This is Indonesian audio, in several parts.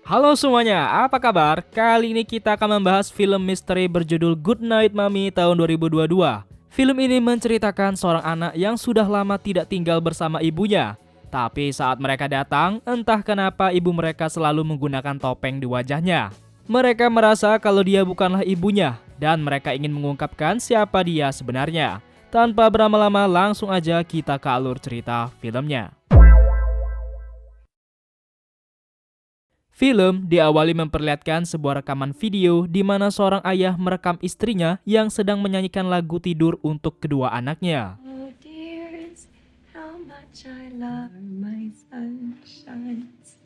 Halo semuanya, apa kabar? Kali ini kita akan membahas film misteri berjudul Good Night Mommy tahun 2022. Film ini menceritakan seorang anak yang sudah lama tidak tinggal bersama ibunya. Tapi saat mereka datang, entah kenapa ibu mereka selalu menggunakan topeng di wajahnya. Mereka merasa kalau dia bukanlah ibunya, dan mereka ingin mengungkapkan siapa dia sebenarnya. Tanpa berlama-lama, langsung aja kita ke alur cerita filmnya. Film diawali memperlihatkan sebuah rekaman video di mana seorang ayah merekam istrinya yang sedang menyanyikan lagu tidur untuk kedua anaknya. Oh dears, how much I love my sunshines.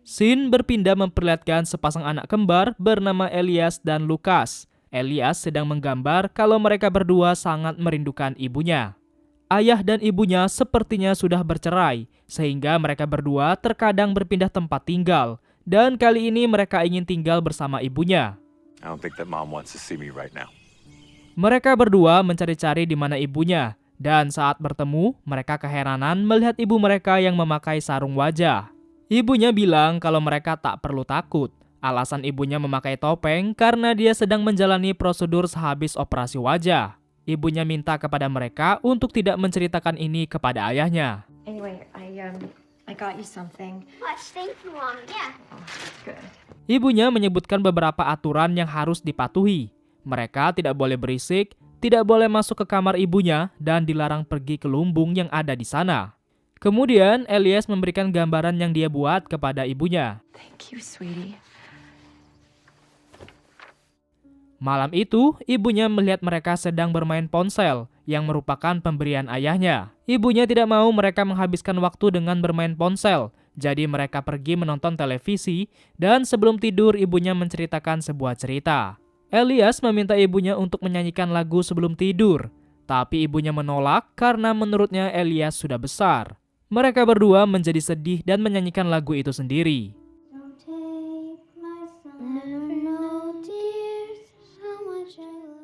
Scene berpindah memperlihatkan sepasang anak kembar bernama Elias dan Lukas. Elias sedang menggambar kalau mereka berdua sangat merindukan ibunya. Ayah dan ibunya sepertinya sudah bercerai, sehingga mereka berdua terkadang berpindah tempat tinggal. Dan kali ini mereka ingin tinggal bersama ibunya. I don't think that mom wants to see me right now. Mereka berdua mencari-cari di mana ibunya, dan saat bertemu, mereka keheranan melihat ibu mereka yang memakai sarung wajah. Ibunya bilang kalau mereka tak perlu takut. Alasan ibunya memakai topeng karena dia sedang menjalani prosedur sehabis operasi wajah. Ibunya minta kepada mereka untuk tidak menceritakan ini kepada ayahnya. Anyway, I got you something. What? Thank you, Mom. Yeah. Oh, good. Ibunya menyebutkan beberapa aturan yang harus dipatuhi. Mereka tidak boleh berisik, tidak boleh masuk ke kamar ibunya, dan dilarang pergi ke lumbung yang ada di sana. Kemudian, Elias memberikan gambaran yang dia buat kepada ibunya. Thank you, sweetie. Malam itu, ibunya melihat mereka sedang bermain ponsel, yang merupakan pemberian ayahnya. Ibunya tidak mau mereka menghabiskan waktu dengan bermain ponsel, jadi mereka pergi menonton televisi, dan sebelum tidur ibunya menceritakan sebuah cerita. Elias meminta ibunya untuk menyanyikan lagu sebelum tidur, tapi ibunya menolak karena menurutnya Elias sudah besar. Mereka berdua menjadi sedih dan menyanyikan lagu itu sendiri. Don't take my son. Never know, dears, how much I love.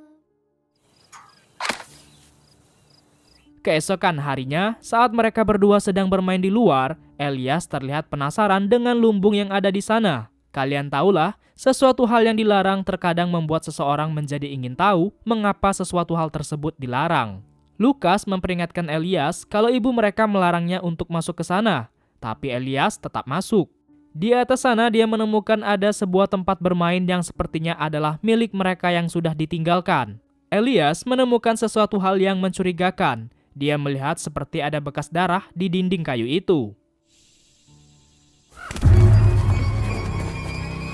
Keesokan harinya, saat mereka berdua sedang bermain di luar, Elias terlihat penasaran dengan lumbung yang ada di sana. Kalian tahulah, sesuatu hal yang dilarang terkadang membuat seseorang menjadi ingin tahu mengapa sesuatu hal tersebut dilarang. Lukas memperingatkan Elias kalau ibu mereka melarangnya untuk masuk ke sana, tapi Elias tetap masuk. Di atas sana dia menemukan ada sebuah tempat bermain yang sepertinya adalah milik mereka yang sudah ditinggalkan. Elias menemukan sesuatu hal yang mencurigakan. Dia melihat seperti ada bekas darah di dinding kayu itu.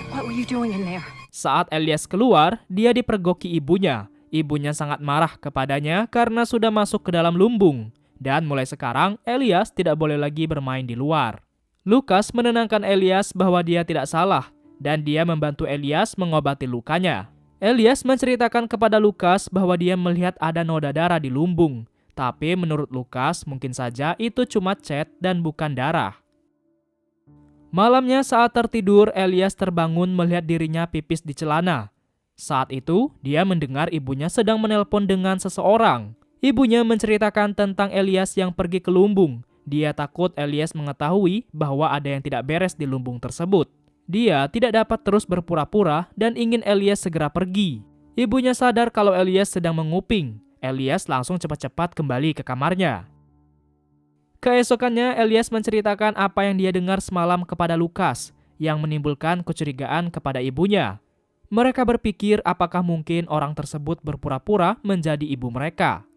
What were you doing in there? Saat Elias keluar, dia dipergoki ibunya. Ibunya sangat marah kepadanya karena sudah masuk ke dalam lumbung. Dan mulai sekarang, Elias tidak boleh lagi bermain di luar. Lukas menenangkan Elias bahwa dia tidak salah, dan dia membantu Elias mengobati lukanya. Elias menceritakan kepada Lukas bahwa dia melihat ada noda darah di lumbung. Tapi menurut Lukas, mungkin saja itu cuma cat dan bukan darah. Malamnya saat tertidur, Elias terbangun melihat dirinya pipis di celana. Saat itu, dia mendengar ibunya sedang menelpon dengan seseorang. Ibunya menceritakan tentang Elias yang pergi ke lumbung. Dia takut Elias mengetahui bahwa ada yang tidak beres di lumbung tersebut. Dia tidak dapat terus berpura-pura dan ingin Elias segera pergi. Ibunya sadar kalau Elias sedang menguping. Elias langsung cepat-cepat kembali ke kamarnya. Keesokannya, Elias menceritakan apa yang dia dengar semalam kepada Lukas, yang menimbulkan kecurigaan kepada ibunya. Mereka berpikir apakah mungkin orang tersebut berpura-pura menjadi ibu mereka.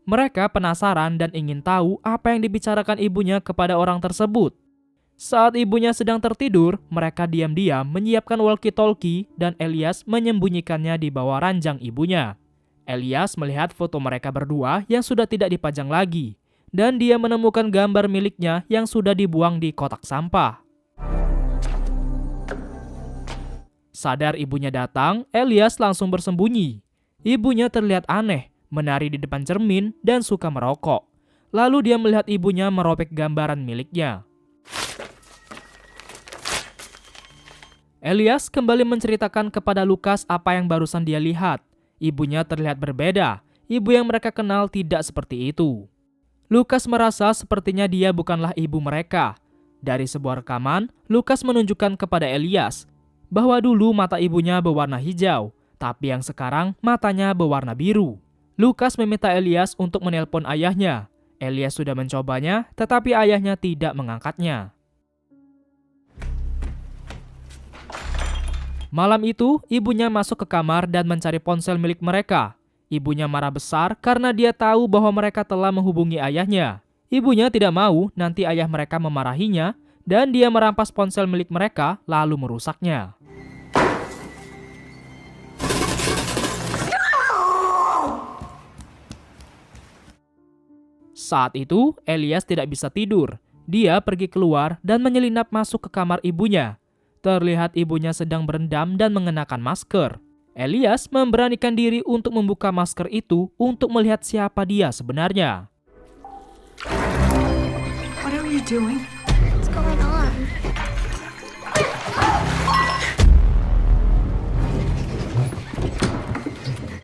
Mereka penasaran dan ingin tahu apa yang dibicarakan ibunya kepada orang tersebut. Saat ibunya sedang tertidur, mereka diam-diam menyiapkan walkie-talkie dan Elias menyembunyikannya di bawah ranjang ibunya. Elias melihat foto mereka berdua yang sudah tidak dipajang lagi, dan dia menemukan gambar miliknya yang sudah dibuang di kotak sampah. Sadar ibunya datang, Elias langsung bersembunyi. Ibunya terlihat aneh, menari di depan cermin dan suka merokok. Lalu dia melihat ibunya merobek gambaran miliknya. Elias kembali menceritakan kepada Lukas apa yang barusan dia lihat. Ibunya terlihat berbeda. Ibu yang mereka kenal tidak seperti itu. Lukas merasa sepertinya dia bukanlah ibu mereka. Dari sebuah rekaman, Lukas menunjukkan kepada Elias bahwa dulu mata ibunya berwarna hijau, tapi yang sekarang matanya berwarna biru. Lukas meminta Elias untuk menelpon ayahnya. Elias sudah mencobanya, tetapi ayahnya tidak mengangkatnya. Malam itu, ibunya masuk ke kamar dan mencari ponsel milik mereka. Ibunya marah besar karena dia tahu bahwa mereka telah menghubungi ayahnya. Ibunya tidak mau nanti ayah mereka memarahinya dan dia merampas ponsel milik mereka lalu merusaknya. Saat itu, Elias tidak bisa tidur. Dia pergi keluar dan menyelinap masuk ke kamar ibunya. Terlihat ibunya sedang berendam dan mengenakan masker. Elias memberanikan diri untuk membuka masker itu untuk melihat siapa dia sebenarnya. What are you doing? What's going on?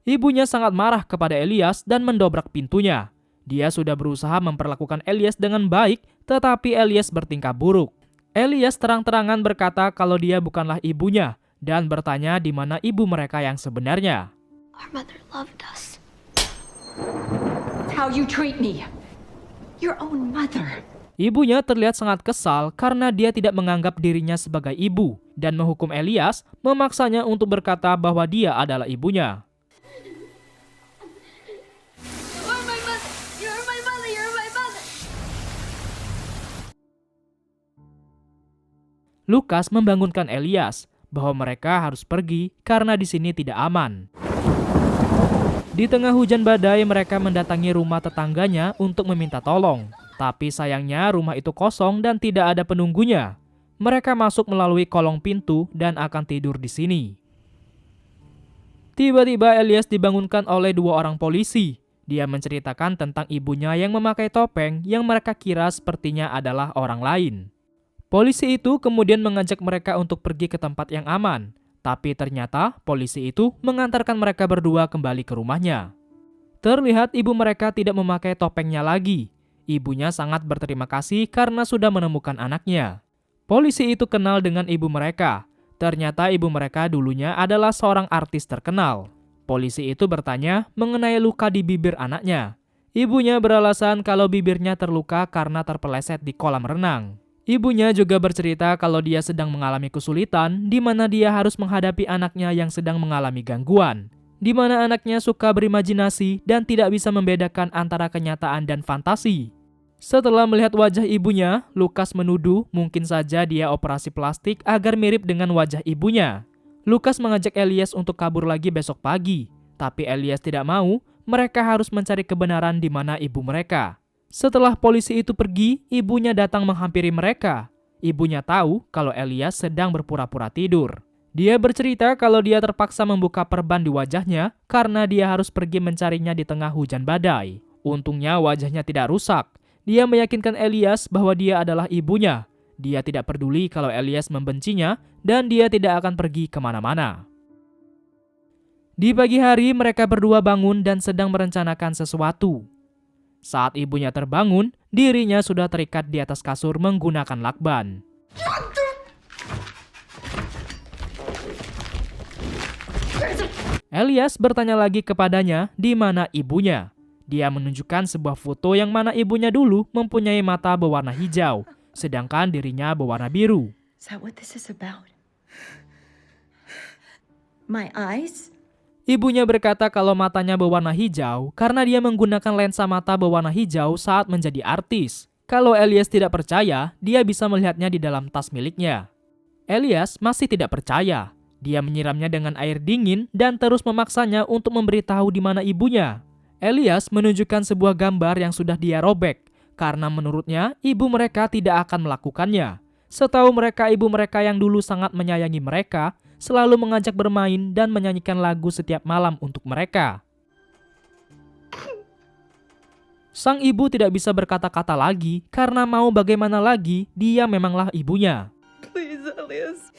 Ibunya sangat marah kepada Elias dan mendobrak pintunya. Dia sudah berusaha memperlakukan Elias dengan baik, tetapi Elias bertingkah buruk. Elias terang-terangan berkata kalau dia bukanlah ibunya dan bertanya di mana ibu mereka yang sebenarnya. Our mother loved us. It's how you treat me. Your own mother. Ibunya terlihat sangat kesal karena dia tidak menganggap dirinya sebagai ibu dan menghukum Elias, memaksanya untuk berkata bahwa dia adalah ibunya. You're my mother. You're my mother. You're my mother. Lukas membangunkan Elias bahwa mereka harus pergi karena di sini tidak aman. Di tengah hujan badai, mereka mendatangi rumah tetangganya untuk meminta tolong. Tapi sayangnya rumah itu kosong dan tidak ada penunggunya. Mereka masuk melalui kolong pintu dan akan tidur di sini. Tiba-tiba Elias dibangunkan oleh dua orang polisi. Dia menceritakan tentang ibunya yang memakai topeng yang mereka kira sepertinya adalah orang lain. Polisi itu kemudian mengajak mereka untuk pergi ke tempat yang aman. Tapi ternyata polisi itu mengantarkan mereka berdua kembali ke rumahnya. Terlihat ibu mereka tidak memakai topengnya lagi. Ibunya sangat berterima kasih karena sudah menemukan anaknya. Polisi itu kenal dengan ibu mereka. Ternyata ibu mereka dulunya adalah seorang artis terkenal. Polisi itu bertanya mengenai luka di bibir anaknya. Ibunya beralasan kalau bibirnya terluka karena terpeleset di kolam renang. Ibunya juga bercerita kalau dia sedang mengalami kesulitan di mana dia harus menghadapi anaknya yang sedang mengalami gangguan, di mana anaknya suka berimajinasi dan tidak bisa membedakan antara kenyataan dan fantasi. Setelah melihat wajah ibunya, Lukas menuduh mungkin saja dia operasi plastik agar mirip dengan wajah ibunya. Lukas mengajak Elias untuk kabur lagi besok pagi, tapi Elias tidak mau, mereka harus mencari kebenaran di mana ibu mereka. Setelah polisi itu pergi, ibunya datang menghampiri mereka. Ibunya tahu kalau Elias sedang berpura-pura tidur. Dia bercerita kalau dia terpaksa membuka perban di wajahnya karena dia harus pergi mencarinya di tengah hujan badai. Untungnya wajahnya tidak rusak. Dia meyakinkan Elias bahwa dia adalah ibunya. Dia tidak peduli kalau Elias membencinya dan dia tidak akan pergi kemana-mana. Di pagi hari mereka berdua bangun dan sedang merencanakan sesuatu. Saat ibunya terbangun, dirinya sudah terikat di atas kasur menggunakan lakban. Elias bertanya lagi kepadanya di mana ibunya. Dia menunjukkan sebuah foto yang mana ibunya dulu mempunyai mata berwarna hijau, sedangkan dirinya berwarna biru. Is that what this is about? My eyes? Ibunya berkata kalau matanya berwarna hijau karena dia menggunakan lensa mata berwarna hijau saat menjadi artis. Kalau Elias tidak percaya, dia bisa melihatnya di dalam tas miliknya. Elias masih tidak percaya. Dia menyiramnya dengan air dingin dan terus memaksanya untuk memberitahu di mana ibunya. Elias menunjukkan sebuah gambar yang sudah dia robek, karena menurutnya ibu mereka tidak akan melakukannya. Setahu mereka, ibu mereka yang dulu sangat menyayangi mereka, selalu mengajak bermain dan menyanyikan lagu setiap malam untuk mereka. Sang ibu tidak bisa berkata-kata lagi karena mau bagaimana lagi, dia memanglah ibunya. Please, Elias.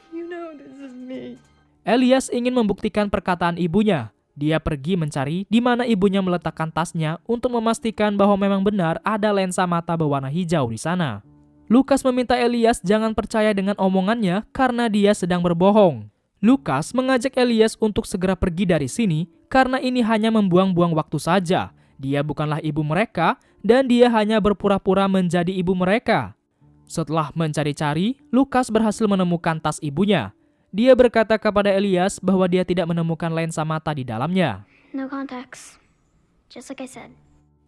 You know this is me. Elias ingin membuktikan perkataan ibunya. Dia pergi mencari di mana ibunya meletakkan tasnya untuk memastikan bahwa memang benar ada lensa mata berwarna hijau di sana. Lukas meminta Elias jangan percaya dengan omongannya karena dia sedang berbohong. Lukas mengajak Elias untuk segera pergi dari sini karena ini hanya membuang-buang waktu saja. Dia bukanlah ibu mereka dan dia hanya berpura-pura menjadi ibu mereka. Setelah mencari-cari, Lukas berhasil menemukan tas ibunya. Dia berkata kepada Elias bahwa dia tidak menemukan lensa mata di dalamnya. No contacts. Just like I said.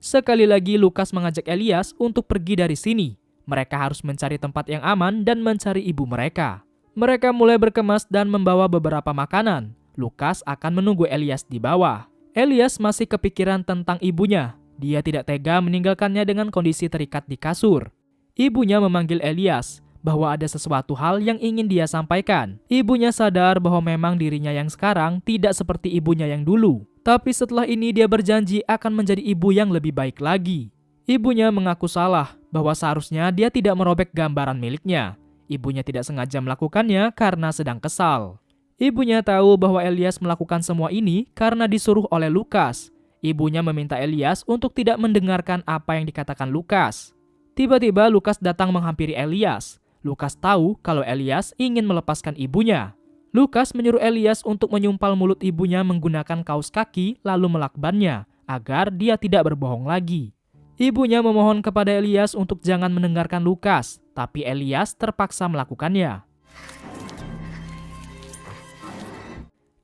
Sekali lagi Lukas mengajak Elias untuk pergi dari sini. Mereka harus mencari tempat yang aman dan mencari ibu mereka. Mereka mulai berkemas dan membawa beberapa makanan. Lukas akan menunggu Elias di bawah. Elias masih kepikiran tentang ibunya. Dia tidak tega meninggalkannya dengan kondisi terikat di kasur. Ibunya memanggil Elias bahwa ada sesuatu hal yang ingin dia sampaikan. Ibunya sadar bahwa memang dirinya yang sekarang tidak seperti ibunya yang dulu. Tapi setelah ini dia berjanji akan menjadi ibu yang lebih baik lagi. Ibunya mengaku salah bahwa seharusnya dia tidak merobek gambaran miliknya. Ibunya tidak sengaja melakukannya karena sedang kesal. Ibunya tahu bahwa Elias melakukan semua ini karena disuruh oleh Lukas. Ibunya meminta Elias untuk tidak mendengarkan apa yang dikatakan Lukas. Tiba-tiba Lukas datang menghampiri Elias. Lukas tahu kalau Elias ingin melepaskan ibunya. Lukas menyuruh Elias untuk menyumpal mulut ibunya menggunakan kaus kaki lalu melakbannya agar dia tidak berbohong lagi. Ibunya memohon kepada Elias untuk jangan mendengarkan Lukas, tapi Elias terpaksa melakukannya.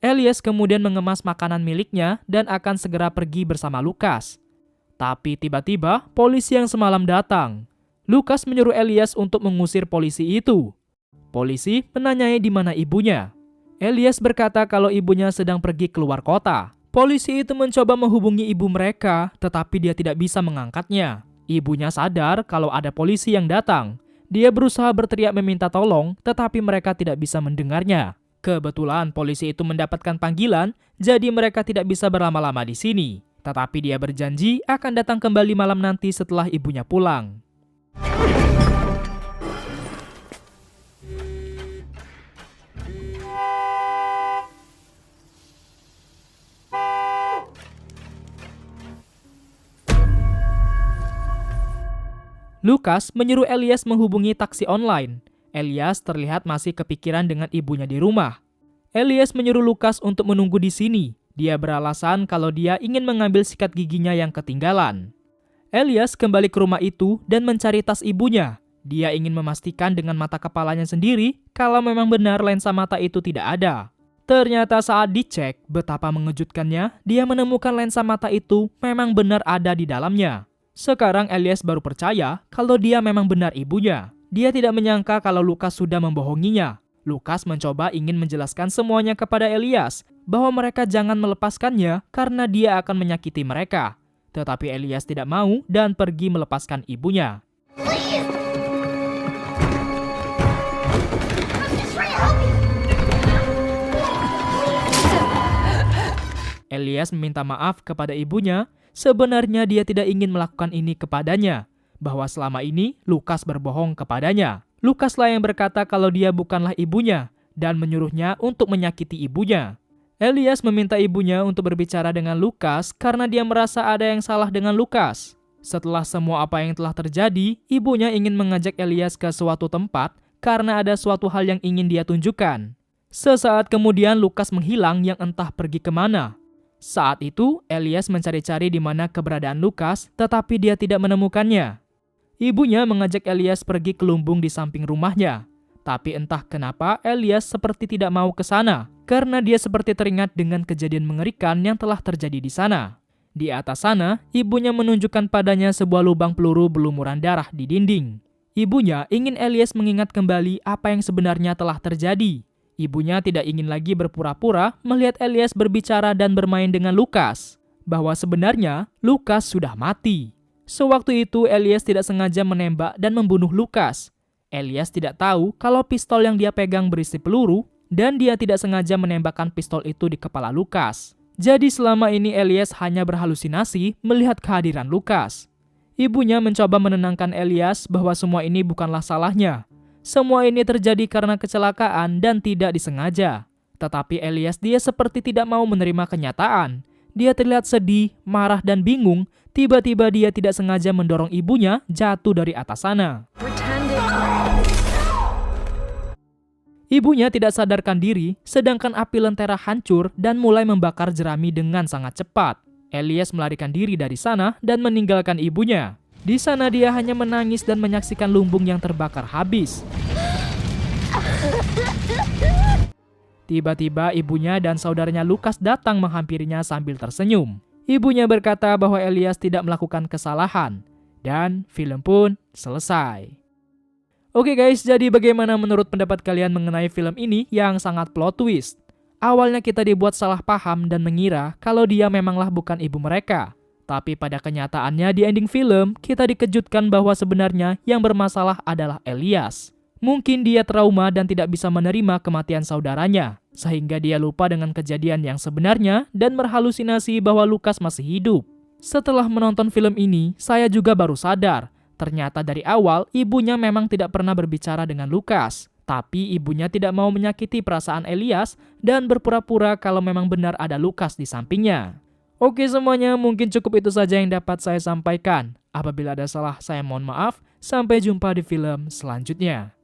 Elias kemudian mengemas makanan miliknya dan akan segera pergi bersama Lukas. Tapi tiba-tiba polisi yang semalam datang. Lukas menyuruh Elias untuk mengusir polisi itu. Polisi menanyai di mana ibunya. Elias berkata kalau ibunya sedang pergi keluar kota. Polisi itu mencoba menghubungi ibu mereka, tetapi dia tidak bisa mengangkatnya. Ibunya sadar kalau ada polisi yang datang. Dia berusaha berteriak meminta tolong, tetapi mereka tidak bisa mendengarnya. Kebetulan polisi itu mendapatkan panggilan, jadi mereka tidak bisa berlama-lama di sini. Tetapi dia berjanji akan datang kembali malam nanti setelah ibunya pulang. Lukas menyuruh Elias menghubungi taksi online. Elias terlihat masih kepikiran dengan ibunya di rumah. Elias menyuruh Lukas untuk menunggu di sini. Dia beralasan kalau dia ingin mengambil sikat giginya yang ketinggalan. Elias kembali ke rumah itu dan mencari tas ibunya. Dia ingin memastikan dengan mata kepalanya sendiri kalau memang benar lensa mata itu tidak ada. Ternyata saat dicek, betapa mengejutkannya, dia menemukan lensa mata itu memang benar ada di dalamnya. Sekarang Elias baru percaya kalau dia memang benar ibunya. Dia tidak menyangka kalau Lukas sudah membohonginya. Lukas mencoba ingin menjelaskan semuanya kepada Elias, bahwa mereka jangan melepaskannya karena dia akan menyakiti mereka. Tetapi Elias tidak mau dan pergi melepaskan ibunya. Elias meminta maaf kepada ibunya. Sebenarnya dia tidak ingin melakukan ini kepadanya, bahwa selama ini Lukas berbohong kepadanya. Lukaslah yang berkata kalau dia bukanlah ibunya dan menyuruhnya untuk menyakiti ibunya. Elias meminta ibunya untuk berbicara dengan Lukas karena dia merasa ada yang salah dengan Lukas. Setelah semua apa yang telah terjadi, ibunya ingin mengajak Elias ke suatu tempat karena ada suatu hal yang ingin dia tunjukkan. Sesaat kemudian Lukas menghilang yang entah pergi kemana. Saat itu, Elias mencari-cari di mana keberadaan Lukas, tetapi dia tidak menemukannya. Ibunya mengajak Elias pergi ke lumbung di samping rumahnya. Tapi entah kenapa Elias seperti tidak mau ke sana, karena dia seperti teringat dengan kejadian mengerikan yang telah terjadi di sana. Di atas sana, ibunya menunjukkan padanya sebuah lubang peluru berlumuran darah di dinding. Ibunya ingin Elias mengingat kembali apa yang sebenarnya telah terjadi. Ibunya tidak ingin lagi berpura-pura melihat Elias berbicara dan bermain dengan Lukas, bahwa sebenarnya Lukas sudah mati. Sewaktu itu Elias tidak sengaja menembak dan membunuh Lukas. Elias tidak tahu kalau pistol yang dia pegang berisi peluru dan dia tidak sengaja menembakkan pistol itu di kepala Lukas. Jadi selama ini Elias hanya berhalusinasi melihat kehadiran Lukas. Ibunya mencoba menenangkan Elias bahwa semua ini bukanlah salahnya. Semua ini terjadi karena kecelakaan dan tidak disengaja. Tetapi Elias dia seperti tidak mau menerima kenyataan. Dia terlihat sedih, marah dan bingung. Tiba-tiba dia tidak sengaja mendorong ibunya jatuh dari atas sana. Pretending Ibunya tidak sadarkan diri, sedangkan api lentera hancur dan mulai membakar jerami dengan sangat cepat. Elias melarikan diri dari sana dan meninggalkan ibunya. Di sana dia hanya menangis dan menyaksikan lumbung yang terbakar habis. Tiba-tiba ibunya dan saudaranya Lukas datang menghampirinya sambil tersenyum. Ibunya berkata bahwa Elias tidak melakukan kesalahan. Dan film pun selesai. Oke guys, jadi bagaimana menurut pendapat kalian mengenai film ini yang sangat plot twist? Awalnya kita dibuat salah paham dan mengira kalau dia memanglah bukan ibu mereka. Tapi pada kenyataannya di ending film, kita dikejutkan bahwa sebenarnya yang bermasalah adalah Elias. Mungkin dia trauma dan tidak bisa menerima kematian saudaranya, sehingga dia lupa dengan kejadian yang sebenarnya dan berhalusinasi bahwa Lukas masih hidup. Setelah menonton film ini, saya juga baru sadar, ternyata dari awal ibunya memang tidak pernah berbicara dengan Lukas. Tapi ibunya tidak mau menyakiti perasaan Elias dan berpura-pura kalau memang benar ada Lukas di sampingnya. Oke semuanya, mungkin cukup itu saja yang dapat saya sampaikan. Apabila ada salah, saya mohon maaf. Sampai jumpa di film selanjutnya.